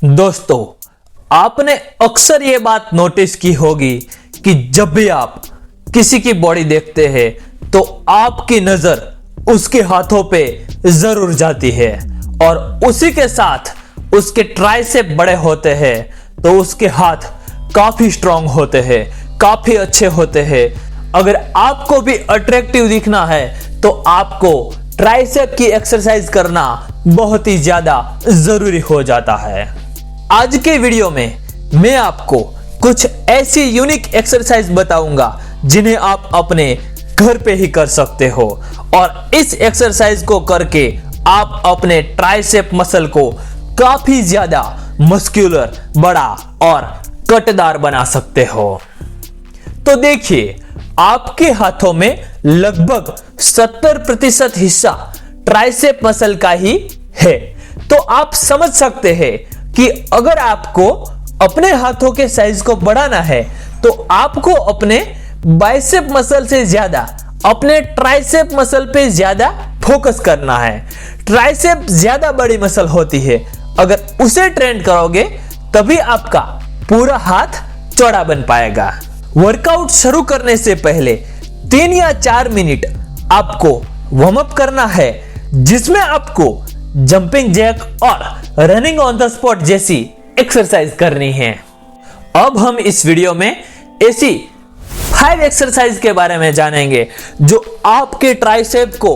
दोस्तों, आपने अक्सर ये बात नोटिस की होगी कि जब भी आप किसी की बॉडी देखते हैं तो आपकी नजर उसके हाथों पे जरूर जाती है और उसी के साथ उसके ट्राइसेप बड़े होते हैं तो उसके हाथ काफी स्ट्रांग होते हैं, काफी अच्छे होते हैं। अगर आपको भी अट्रैक्टिव दिखना है तो आपको ट्राइसेप की एक्सरसाइज करना बहुत ही ज्यादा जरूरी हो जाता है। आज के वीडियो में मैं आपको कुछ ऐसी यूनिक एक्सरसाइज बताऊंगा जिन्हें आप अपने घर पे ही कर सकते हो और इस एक्सरसाइज को करके आप अपने ट्राइसेप मसल को काफी ज्यादा मस्कुलर, बड़ा और कटदार बना सकते हो। तो देखिए, आपके हाथों में लगभग 70% हिस्सा ट्राइसेप मसल का ही है। तो आप समझ सकते हैं कि अगर आपको अपने हाथों के साइज को बढ़ाना है तो आपको अपने बाइसेप मसल से ज्यादा अपने ट्राइसेप मसल पे ज्यादा फोकस करना है। ट्राइसेप ज्यादा बड़ी मसल होती है, अगर उसे ट्रेन करोगे तभी आपका पूरा हाथ चौड़ा बन पाएगा। वर्कआउट शुरू करने से पहले 3 या 4 मिनट आपको वार्म अप करना है, जिसमें आपको जंपिंग जैक और रनिंग ऑन द स्पॉट जैसी एक्सरसाइज करनी है। अब हम इस वीडियो में ऐसी 5 एक्सरसाइज के बारे में जानेंगे जो आपके ट्राइसेप को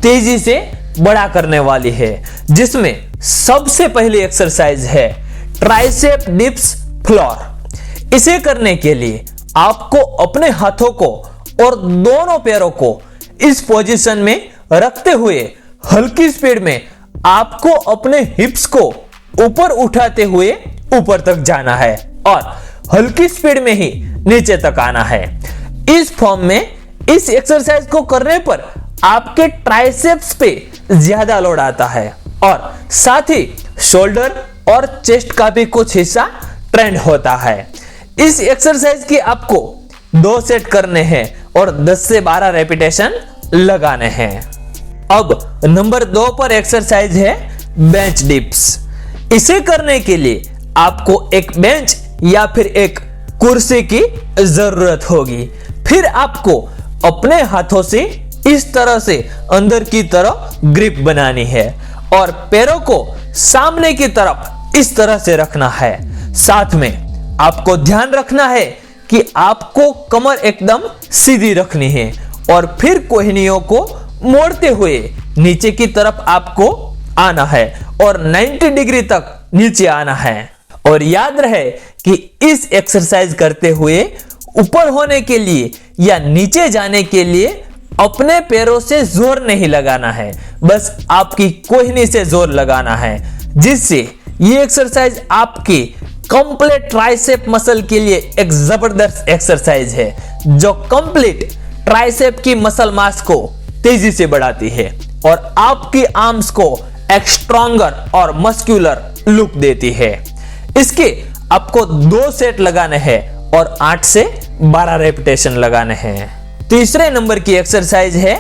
तेजी से बड़ा करने वाली है, जिसमें सबसे पहली एक्सरसाइज है ट्राइसेप डिप्स फ्लोर। इसे करने के लिए आपको अपने हाथों को और दोनों पैरों को इस पोजीशन में रखते हुए हल्की स्पीड में आपको अपने हिप्स को ऊपर उठाते हुए ऊपर तक जाना है और हल्की स्पीड में ही नीचे तक आना है। इस फॉर्म में इस एक्सरसाइज को करने पर आपके ट्राइसेप्स पे ज्यादा लोड आता है और साथ ही शोल्डर और चेस्ट का भी कुछ हिस्सा ट्रेंड होता है। इस एक्सरसाइज की आपको 2 सेट करने हैं और 10 से 12 रेपिटेशन लगाने हैं। अब नंबर 2 पर एक्सरसाइज है बेंच डिप्स। इसे करने के लिए आपको एक बेंच या फिर एक कुर्सी की जरूरत होगी। फिर आपको अपने हाथों से इस तरह से अंदर की तरफ ग्रिप बनानी है और पैरों को सामने की तरफ इस तरह से रखना है। साथ में आपको ध्यान रखना है कि आपको कमर एकदम सीधी रखनी है और फिर कोहनियों को मोड़ते हुए नीचे की तरफ आपको आना है और 90 डिग्री तक नीचे आना है। और याद रहे कि इस एक्सरसाइज करते हुए ऊपर होने के लिए या नीचे जाने के लिए अपने पैरों से जोर नहीं लगाना है, बस आपकी कोहनी से जोर लगाना है, जिससे ये एक्सरसाइज आपकी कंप्लीट ट्राइसेप मसल के लिए एक जबरदस्त एक्सरसाइज है जो कंप्लीट ट्राइसेप की मसल मास को तेजी से बढ़ाती है और आपकी आर्म्स को एक स्ट्रॉन्गर और मस्कुलर लुक देती है। इसके आपको 2 सेट लगाने हैं और 8 से 12 रेपिटेशन लगाने हैं। तीसरे नंबर की एक्सरसाइज है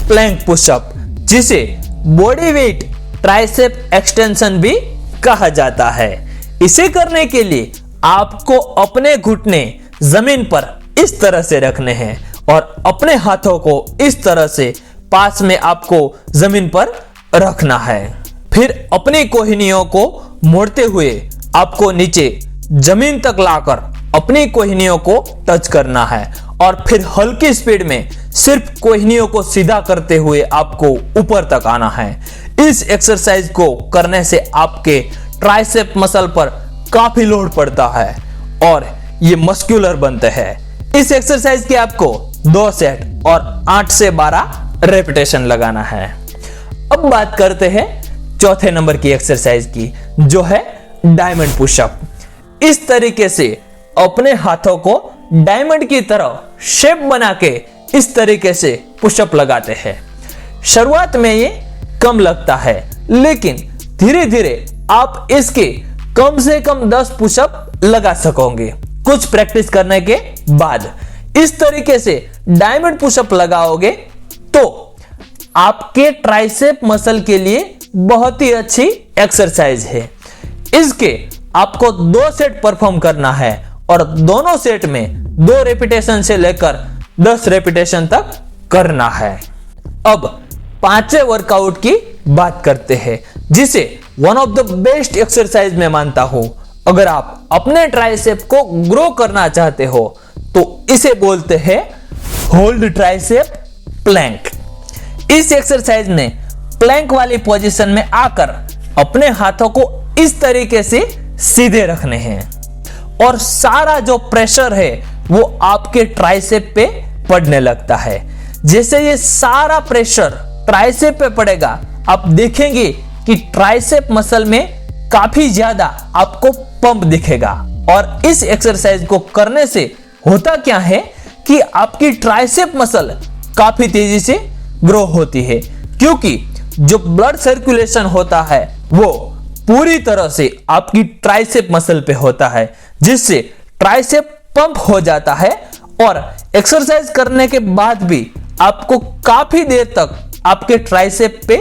प्लैंक पुशअप, जिसे बॉडी वेट ट्राइसेप एक्सटेंशन भी कहा जाता है। इसे करने के लिए आपको अपने घुटने जमीन पर इस तरह से रखने हैं और अपने हाथों को इस तरह से पास में आपको जमीन पर रखना है। फिर अपनी कोहनियों को मोड़ते हुए आपको नीचे जमीन तक लाकर अपनी कोहनियों को टच करना है और फिर हल्की स्पीड में सिर्फ कोहनियों को सीधा करते हुए आपको ऊपर तक आना है। इस एक्सरसाइज को करने से आपके ट्राइसेप मसल पर काफी लोड पड़ता है और ये मस्कुलर बनते हैं। इस एक्सरसाइज के आपको 2 सेट और 8 से 12 रेपिटेशन लगाना है। अब बात करते हैं चौथे नंबर की एक्सरसाइज की, जो है डायमंड पुशअप। इस तरीके से अपने हाथों को डायमंड की तरह शेप बना के इस तरीके से पुशअप लगाते हैं। शुरुआत में ये कम लगता है, लेकिन धीरे धीरे आप इसके कम से कम 10 पुशअप लगा सकोगे कुछ प्रैक्टिस करने के बाद। इस तरीके से डायमंड पुशअप लगाओगे तो आपके ट्राइसेप मसल के लिए बहुत ही अच्छी एक्सरसाइज है। इसके आपको 2 सेट परफॉर्म करना है और दोनों सेट में 2 रेपिटेशन से लेकर 10 रेपिटेशन तक करना है। अब 5वें वर्कआउट की बात करते हैं, जिसे one of the best exercise मैं मानता हूं। अगर आप अपने ट्राइसेप को ग्रो करना चाहते हो तो इसे बोलते हैं होल्ड ट्राइसेप प्लैंक। इस एक्सरसाइज में प्लैंक वाली पोजीशन में आकर अपने हाथों को इस तरीके से सीधे रखने हैं और सारा जो प्रेशर है वो आपके ट्राइसेप पे पड़ने लगता है। जैसे ये सारा प्रेशर ट्राइसेप पे पड़ेगा, आप देखेंगे कि ट्राइसेप मसल में काफी ज्यादा आपको पंप दिखेगा। और इस एक्सरसाइज को करने से होता क्या है कि आपकी ट्राइसेप मसल काफी तेजी से ग्रो होती है, क्योंकि जो ब्लड सर्कुलेशन होता है वो पूरी तरह से आपकी ट्राइसेप मसल पे होता है, जिससे ट्राइसेप पंप हो जाता है और एक्सरसाइज करने के बाद भी आपको काफी देर तक आपके ट्राइसेप पे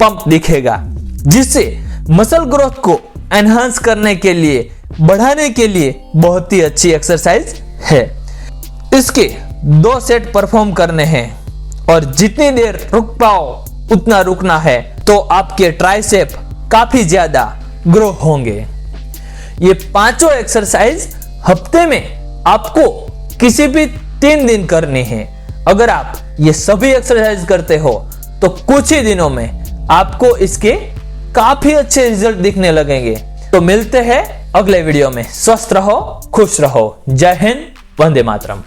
पंप दिखेगा, जिससे मसल ग्रोथ को एनहांस करने के लिए, बढ़ाने के लिए बहुत ही अच्छी एक्सरसाइज है। इसके 2 सेट परफॉर्म करने हैं और जितनी देर रुक पाओ उतना रुकना है, तो आपके ट्राइसेप काफी ज्यादा ग्रो होंगे। ये 5 एक्सरसाइज हफ्ते में आपको किसी भी 3 दिन करनी है। अगर आप ये सभी एक्सरसाइज करते हो तो कुछ ही दिनों में आपको इसके काफी अच्छे रिजल्ट दिखने लगेंगे। तो मिलते हैं अगले वीडियो में। स्वस्थ रहो, खुश रहो। जय हिंद, वंदे मातरम।